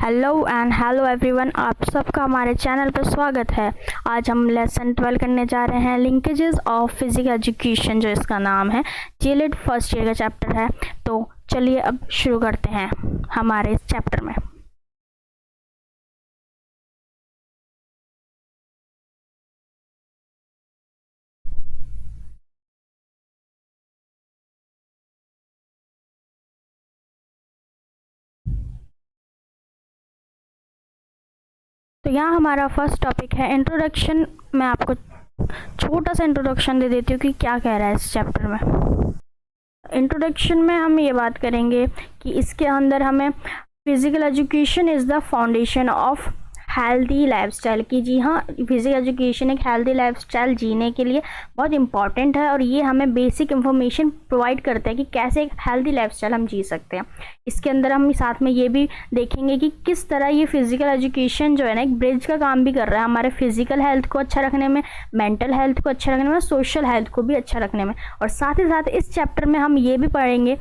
Hello and hello everyone, आप सबका हमारे चैनल पर स्वागत है। आज हम लेसन 12 करने जा रहे हैं, लिंकेजेस ऑफ फिजिकल एजुकेशन, जो इसका नाम है। जीएलईडी फर्स्ट ईयर का चैप्टर है। तो चलिए अब शुरू करते हैं हमारे इस चैप्टर में। तो यहाँ हमारा फर्स्ट टॉपिक है इंट्रोडक्शन। मैं आपको छोटा सा इंट्रोडक्शन दे देती हूँ कि क्या कह रहा है इस चैप्टर में। इंट्रोडक्शन में हम ये बात करेंगे कि इसके अंदर हमें physical education is the foundation of healthy lifestyle की। जी हाँ, फिजिकल एजुकेशन एक हेल्दी लाइफस्टाइल जीने के लिए बहुत इंपॉर्टेंट है और ये हमें बेसिक इन्फॉर्मेशन प्रोवाइड करता है कि कैसे एक हेल्दी लाइफस्टाइल हम जी सकते हैं। इसके अंदर हम साथ में ये भी देखेंगे कि किस तरह ये फिजिकल एजुकेशन जो है ना, एक ब्रिज का काम भी कर रहा है हमारे फिजिकल हेल्थ को अच्छा रखने में, मेंटल हेल्थ को अच्छा रखने में, सोशल हेल्थ को भी अच्छा रखने में। और साथ ही साथ इस चैप्टर में हम ये भी पढ़ेंगे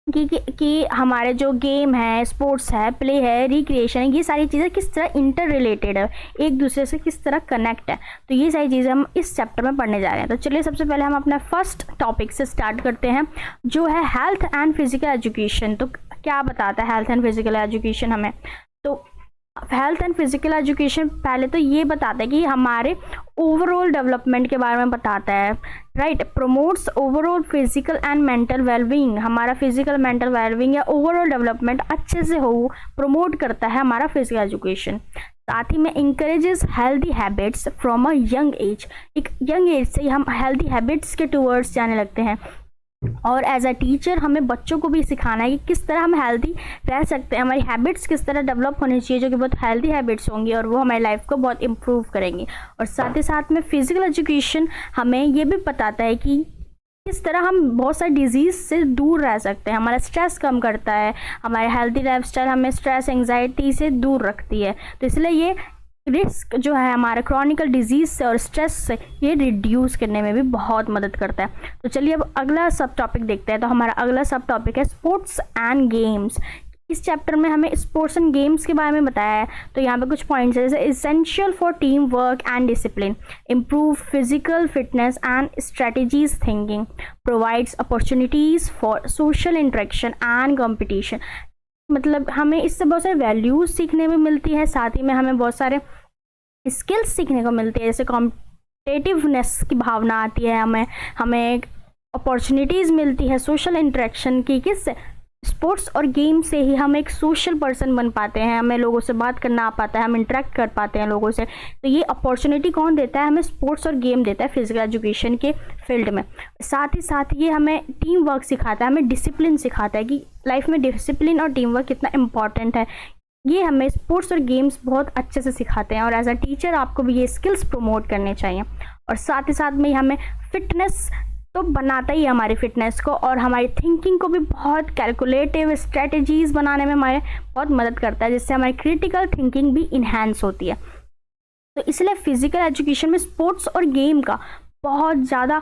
कि हमारे जो गेम है, स्पोर्ट्स है, प्ले है, रिक्रिएशन है, ये सारी चीज़ें किस तरह इंटर रिलेटेड है, एक दूसरे से किस तरह कनेक्ट है। तो ये सारी चीज़ें हम इस चैप्टर में पढ़ने जा रहे हैं। तो चलिए सबसे पहले हम अपना फर्स्ट टॉपिक से स्टार्ट करते हैं, जो है हेल्थ एंड फिजिकल एजुकेशन। तो क्या बताता है हेल्थ एंड फिजिकल एजुकेशन हमें? तो हेल्थ एंड फिजिकल एजुकेशन पहले तो ये बताता है कि हमारे ओवरऑल डेवलपमेंट के बारे में बताता है, right. Promotes overall physical and mental wellbeing. हमारा फिजिकल मेंटल वेलबींग या ओवरऑल डेवलपमेंट अच्छे से हो, प्रमोट करता है हमारा फिजिकल एजुकेशन। साथ ही में encourages healthy habits from a young age. एक यंग एज से हम हेल्दी हैबिट्स के टूवर्ड्स जाने लगते हैं। और एज अ टीचर हमें बच्चों को भी सिखाना है कि किस तरह हम हेल्दी रह सकते हैं, हमारी हैबिट्स किस तरह डेवलप होनी चाहिए, जो कि बहुत हेल्दी हैबिट्स होंगी और वो हमारी लाइफ को बहुत इम्प्रूव करेंगी। और साथ ही साथ में फिजिकल एजुकेशन हमें ये भी बताता है कि किस तरह हम बहुत सारे डिजीज़ से दूर रह सकते हैं, हमारा स्ट्रेस कम करता है, हमारे हेल्दी लाइफस्टाइल हमें स्ट्रेस एंजाइटी से दूर रखती है। तो इसलिए ये रिस्क जो है हमारे क्रॉनिकल डिजीज़ से और स्ट्रेस से ये रिड्यूस करने में भी बहुत मदद करता है। तो चलिए अब अगला सब टॉपिक देखते हैं। तो हमारा अगला सब टॉपिक है स्पोर्ट्स एंड गेम्स। इस चैप्टर में हमें स्पोर्ट्स एंड गेम्स के बारे में बताया है। तो यहाँ पे कुछ पॉइंट्स है, जैसे essential for team work and discipline, improve physical fitness and strategies thinking, provides opportunities for social interaction and competition. मतलब हमें इससे बहुत सारे वैल्यूज़ सीखने में मिलती है, साथ ही में हमें बहुत सारे स्किल्स सीखने को मिलती है, जैसे कॉम्पिटिटिवनेस की भावना आती है, हमें अपॉर्चुनिटीज़ मिलती है सोशल इंटरेक्शन की। किससे? स्पोर्ट्स और गेम से ही हम एक सोशल पर्सन बन पाते हैं, हमें लोगों से बात करना आ पाता है, हम इंटरेक्ट कर पाते हैं लोगों से। तो ये अपॉर्चुनिटी कौन देता है? हमें स्पोर्ट्स और गेम देता है फिजिकल एजुकेशन के फील्ड में। साथ ही साथ ये हमें टीम वर्क सिखाता है, हमें डिसिप्लिन सिखाता है कि लाइफ में डिसिप्लिन और टीम वर्क कितना इंपॉर्टेंट है। ये हमें स्पोर्ट्स और गेम्स बहुत अच्छे से सिखाते हैं और एज अ टीचर आपको भी ये स्किल्स प्रमोट करने चाहिए। और साथ ही साथ में हमें फिटनेस तो बनाता ही है हमारी फिटनेस को, और हमारी थिंकिंग को भी बहुत कैलकुलेटिव स्ट्रेटजीज बनाने में हमारे बहुत मदद करता है, जिससे हमारी क्रिटिकल थिंकिंग भी इन्हांस होती है। तो इसलिए फिजिकल एजुकेशन में स्पोर्ट्स और गेम का बहुत ज़्यादा,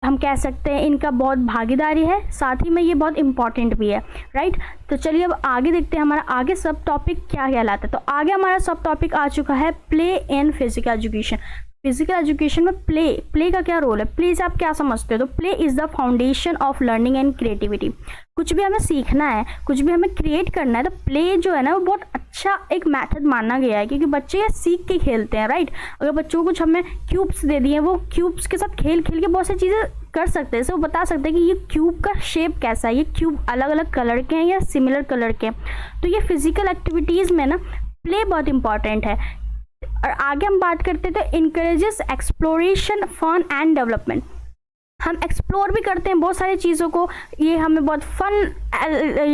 हम कह सकते हैं, इनका बहुत भागीदारी है, साथ ही में ये बहुत इंपॉर्टेंट भी है, राइट। तो चलिए अब आगे देखते हैं हमारा आगे सब टॉपिक क्या कहलाता है। तो आगे हमारा सब टॉपिक आ चुका है play in physical education. Physical education में प्ले का क्या रोल है? प्ले से आप क्या समझते हो? तो play is the foundation of learning and creativity. कुछ भी हमें सीखना है, कुछ भी हमें क्रिएट करना है, तो प्ले जो है ना, वो बहुत अच्छा एक मेथड माना गया है, क्योंकि बच्चे ये सीख के खेलते हैं, राइट। अगर बच्चों को कुछ हमें क्यूब्स दे दिए, वो क्यूब्स के साथ खेल खेल के बहुत सारी चीज़ें कर सकते हैं। जैसे वो बता सकते हैं कि ये क्यूब का शेप कैसा है, ये क्यूब अलग अलग कलर के हैं या सिमिलर कलर के हैं। तो ये फिजिकल एक्टिविटीज़ में ना प्ले बहुत इंपॉर्टेंट है। और आगे हम बात करते हैं तो encourages exploration, fun and development. हम एक्सप्लोर भी करते हैं बहुत सारी चीज़ों को, ये हमें बहुत फन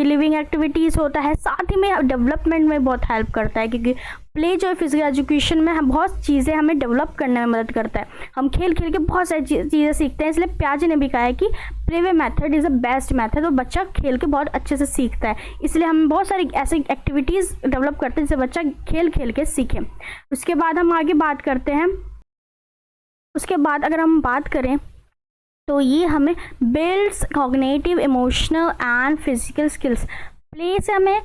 लिविंग एक्टिविटीज़ होता है, साथ ही में डेवलपमेंट में बहुत हेल्प करता है, क्योंकि प्ले जो है फिजिकल एजुकेशन में हम बहुत चीज़ें हमें डेवलप करने में मदद करता है। हम खेल खेल के बहुत सारी चीज़ें सीखते हैं। इसलिए पियाजे ने भी कहा है कि play way method is the best method. तो बच्चा खेल के बहुत अच्छे से सीखता है, इसलिए हम बहुत सारी ऐसी एक्टिविटीज़ डेवलप करते हैं जिससे बच्चा खेल खेल के सीखे। उसके बाद हम आगे बात करते हैं। उसके बाद अगर हम बात करें तो ये हमें builds cognitive, emotional and physical skills. Play से हमें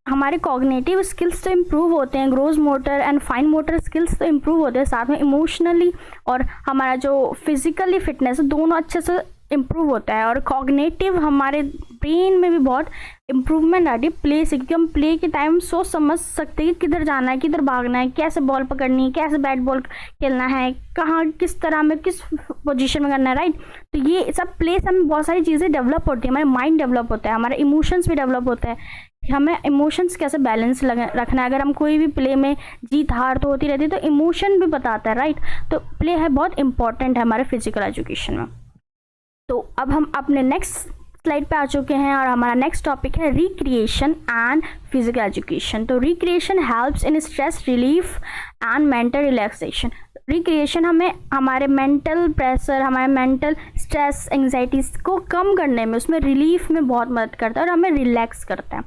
हमारे कॉग्निटिव स्किल्स तो इम्प्रूव होते हैं, gross motor and fine motor skills तो इम्प्रूव होते हैं, साथ में इमोशनली और हमारा जो फिजिकली फिटनेस दोनों अच्छे से इम्प्रूव होता है। और कॉग्निटिव हमारे ब्रेन में भी बहुत इम्प्रूवमेंट आती है प्ले से, क्योंकि हम प्ले के टाइम सोच समझ सकते हैं कि किधर जाना है, किधर भागना है, कैसे बॉल पकड़नी है, कैसे बैट बॉल खेलना है, कहाँ किस तरह में किस पोजीशन में करना है, राइट। तो ये सब प्ले से हमें बहुत सारी चीज़ें डेवलप होती है, हमारे माइंड डेवलप होता है, हमारे इमोशंस भी डेवलप होता है, हमें इमोशंस कैसे बैलेंस रखना है। अगर हम कोई भी प्ले में जीत हार तो होती रहती है, तो इमोशन भी बताता है, राइट। तो प्ले है बहुत इंपॉर्टेंट है हमारे फिजिकल एजुकेशन में। तो अब हम अपने नेक्स्ट स्लाइड पे आ चुके हैं और हमारा नेक्स्ट टॉपिक है रिक्रिएशन एंड फिजिकल एजुकेशन। तो recreation helps in stress relief and mental relaxation. Recreation हमें हमारे मेंटल प्रेशर, हमारे मेंटल स्ट्रेस, एंग्जाइटीज को कम करने में, उसमें रिलीफ में बहुत मदद करता है और हमें रिलैक्स करता है।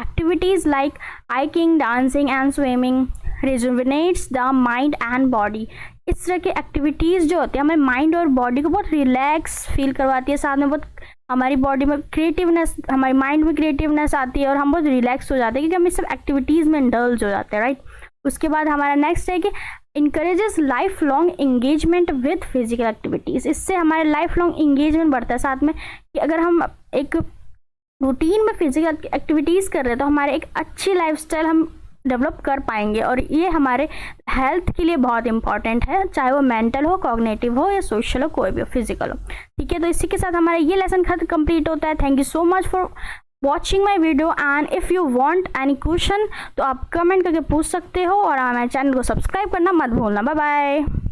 Activities like hiking, dancing and swimming rejuvenates the mind and body. इस तरह की एक्टिविटीज़ जो होती है हमें माइंड और बॉडी को बहुत रिलैक्स फील करवाती है, साथ में बहुत हमारी बॉडी में क्रिएटिवनेस, हमारे माइंड में क्रिएटिवनेस आती है और हम बहुत रिलैक्स हो जाते हैं, क्योंकि हम इस सब एक्टिविटीज़ में इंडल्ज हो जाते हैं, राइट। उसके बाद हमारा नेक्स्ट है कि encourages life long engagement with physical activities. इससे हमारे लाइफ लॉन्ग इंगेजमेंट बढ़ता है, साथ में कि अगर हम एक रूटीन में फिजिकल एक्टिविटीज़ कर रहे हैं तो हमारे एक अच्छी लाइफस्टाइल हम डेवलप कर पाएंगे, और ये हमारे हेल्थ के लिए बहुत इंपॉर्टेंट है, चाहे वो मेंटल हो, कॉग्निटिव हो या सोशल हो, कोई भी हो, फिजिकल हो, ठीक है। तो इसी के साथ हमारा ये लेसन खत्म कंप्लीट होता है। Thank you so much for watching my video and if you want any question तो आप कमेंट करके पूछ सकते हो, और हमारे चैनल को सब्सक्राइब करना मत भूलना। Bye bye.